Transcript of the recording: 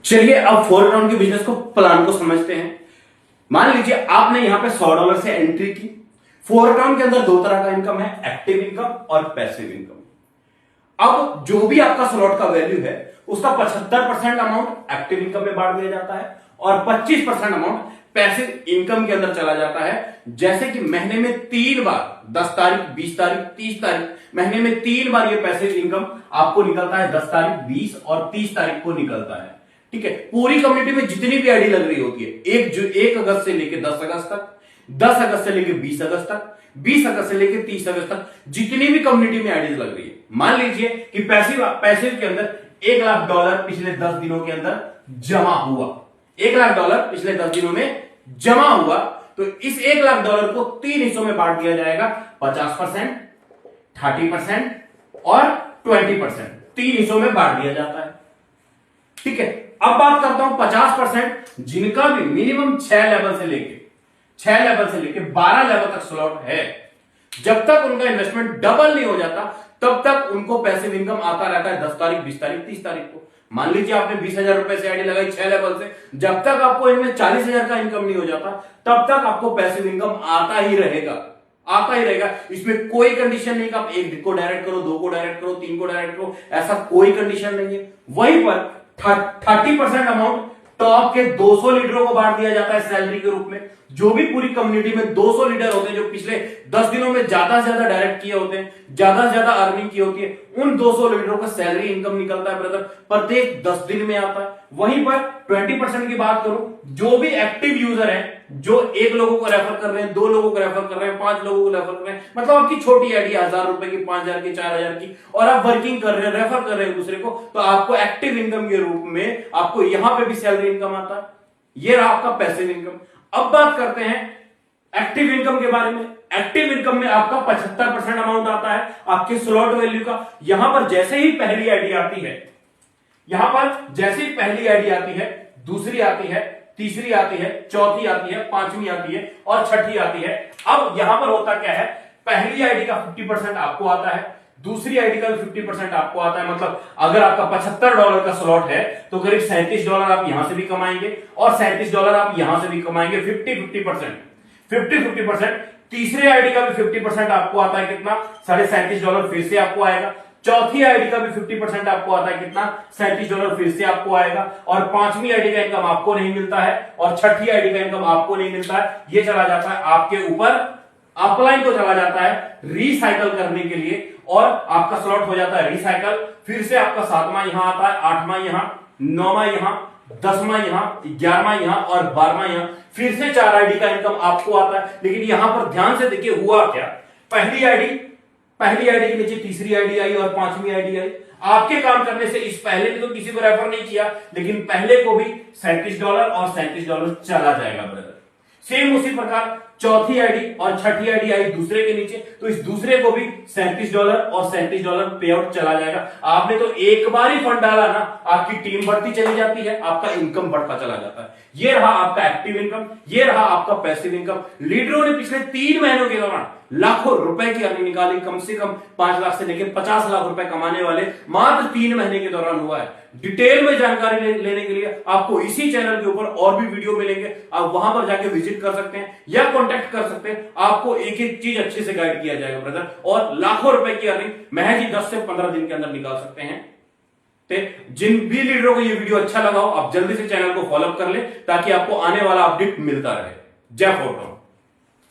चलिए अब 4 राउंड के बिजनेस को प्लान को समझते हैं। मान लीजिए आपने यहां पे $100 से एंट्री की। 4 राउंड के अंदर दो तरह का इनकम है, एक्टिव इनकम और पैसिव इनकम। अब जो भी आपका स्लॉट का वैल्यू है उसका 75% अमाउंट एक्टिव इनकम में बांट दिया जाता है और 25% अमाउंट पैसिव इनकम के अंदर चला जाता है। जैसे कि महीने में 3 बार 10 तारीख, 20 तारीख, 30 तारीख, महीने में 3 बार ये पैसिव इनकम आपको निकलता है। 10 तारीख, 20 और 30 तारीख को निकलता है। ठीक है, पूरी कम्युनिटी में जितनी भी आईडी लग रही होती है, 1 अगस्त से लेकर 10 अगस्त तक, 10 अगस्त से लेकर 20 अगस्त तक, 20 अगस्त से लेकर 30 अगस्त तक जितनी भी कम्युनिटी में आईडी लग रही है, मान लीजिए कि पैसिव के अंदर $1,00,000 पिछले 10 दिनों के अंदर जमा हुआ। $1,00,000 पिछले 10 दिनों में जमा हुआ तो इस $1,00,000 को 3 हिस्सों में बांट दिया जाएगा। 50%, 30% और 20%, 3 हिस्सों में बांट दिया जाता है। ठीक है, अब बात करता हूं 50%, जिनका भी मिनिमम 6 लेवल से लेके 12 लेवल तक स्लॉट है, जब तक उनका इन्वेस्टमेंट डबल नहीं हो जाता तब तक उनको पैसिव इनकम आता रहता है। 10 तारीख, 20 तारीख, 30 तारीख को मान लीजिए आपने 20,000 रुपए से आईडी लगाई 6 लेवल से, जब तक आपको इनमें 40,000 का इनकम नहीं हो जाता तब तक आपको पैसिव इनकम आता ही रहेगा। इसमें कोई कंडीशन नहीं कि आप 1 को डायरेक्ट करो, 2 को डायरेक्ट करो, 3 को डायरेक्ट करो, ऐसा कोई कंडीशन नहीं है। वहीं पर 30% अमाउंट टॉप के 200 लीडरों को बांट दिया जाता है सैलरी के रूप में। जो भी पूरी कम्युनिटी में 200 लीडर होते हैं जो पिछले 10 दिनों में ज्यादा से ज्यादा डायरेक्ट किए होते हैं, ज्यादा से ज्यादा अर्निंग की होती है, उन 200 लीडरों का सैलरी इनकम निकलता है ब्रदर, प्रत्येक 10 दिन में आता है। वहीं पर 20% की बात करूं, जो भी एक्टिव यूजर है, जो 1 लोगों को रेफर कर रहे हैं, 2 लोगों को रेफर कर रहे हैं, 5 लोगों को रेफर कर रहे हैं, मतलब आपकी छोटी आईडी 1,000 रुपए की, 5,000 की, 4,000 की, और आप वर्किंग कर रहे हैं, रेफर कर रहे हैं दूसरे को, तो आपको एक्टिव इनकम के रूप में आपको यहां पे भी सैलरी इनकम आता है। ये रहा आपका पैसिव इनकम। अब बात करते हैं एक्टिव इनकम के बारे में। एक्टिव इनकम में आपका 75% अमाउंट आता है आपके स्लॉट वैल्यू का। यहां पर जैसे ही पहली आईडी आती है, दूसरी आती है, तीसरी आती है, चौथी आती है, 5वीं आती है और 6ठी आती है। अब यहां पर होता क्या है, पहली आईडी का 50% आपको आता है, दूसरी आईडी का भी 50% आपको आता है। मतलब अगर आपका $75 का स्लॉट है तो करीब $37 आप यहां से भी कमाएंगे और $37 आप यहां से भी कमाएंगे। 50-50%। तीसरे आईडी का भी 50% आपको आता है, कितना, $37.5 फिर से आपको आएगा। चौथी आईडी का भी 50% आपको आता है, कितना, $37 फिर से आपको आएगा। और 5वीं आईडी का इनकम आपको नहीं मिलता है और 6ठी आईडी का इनकम आपको नहीं मिलता है। ये चला जाता है आपके ऊपर, अपलाइन को चला जाता है रिसाइकल करने के लिए और आपका स्लॉट हो जाता है रिसाइकल। फिर से आपका 7वां यहां आता है, 8वां यहां, 9वां यहां, 10वां यहां, 11वां यहां और 12वां यहां। फिर से 4 आईडी का इनकम आपको आता है। लेकिन यहां पर ध्यान से देखिए हुआ क्या, पहली आईडी के नीचे तीसरी आईडी आई और 5वीं आईडी आई। आपके काम करने से इस पहले ने तो किसी को रेफर नहीं किया, लेकिन पहले को भी $37 और $37 चला जाएगा ब्रदर। सेम उसी प्रकार चौथी आईडी और 6ठी आईडी आई दूसरे के नीचे, तो इस दूसरे को भी $37 और $37 पे आउट चला जाएगा। आपने तो एक बार ही फंड डाला ना, आपकी टीम बढ़ती चली जाती है, आपका इनकम बढ़ता चला जाता है। ये रहा आपका एक्टिव इनकम, ये रहा आपका पैसिव इनकम। लीडरों ने पिछले 3 महीनों के दौरान लाखों रुपए की अर्निंग निकाली। कम से कम 5 लाख से लेकर 50 लाख रुपए कमाने वाले मात्र 3 महीने के दौरान हुआ है। डिटेल में जानकारी लेने के लिए आपको इसी चैनल के ऊपर और भी वीडियो मिलेंगे, आप वहां पर जाके विजिट कर सकते हैं या कांटेक्ट कर सकते हैं। आपको एक एक चीज अच्छे से गाइड किया जाएगा ब्रदर, और लाखों रुपए की अर्निंग महज ही 10 से 15 दिन के अंदर निकाल सकते हैं। तो जिन भी लीडरों को यह वीडियो अच्छा लगा हो, आप जल्दी से चैनल को फॉलो कर ले ताकि आपको आने वाला अपडेट मिलता रहे। जय फोटो।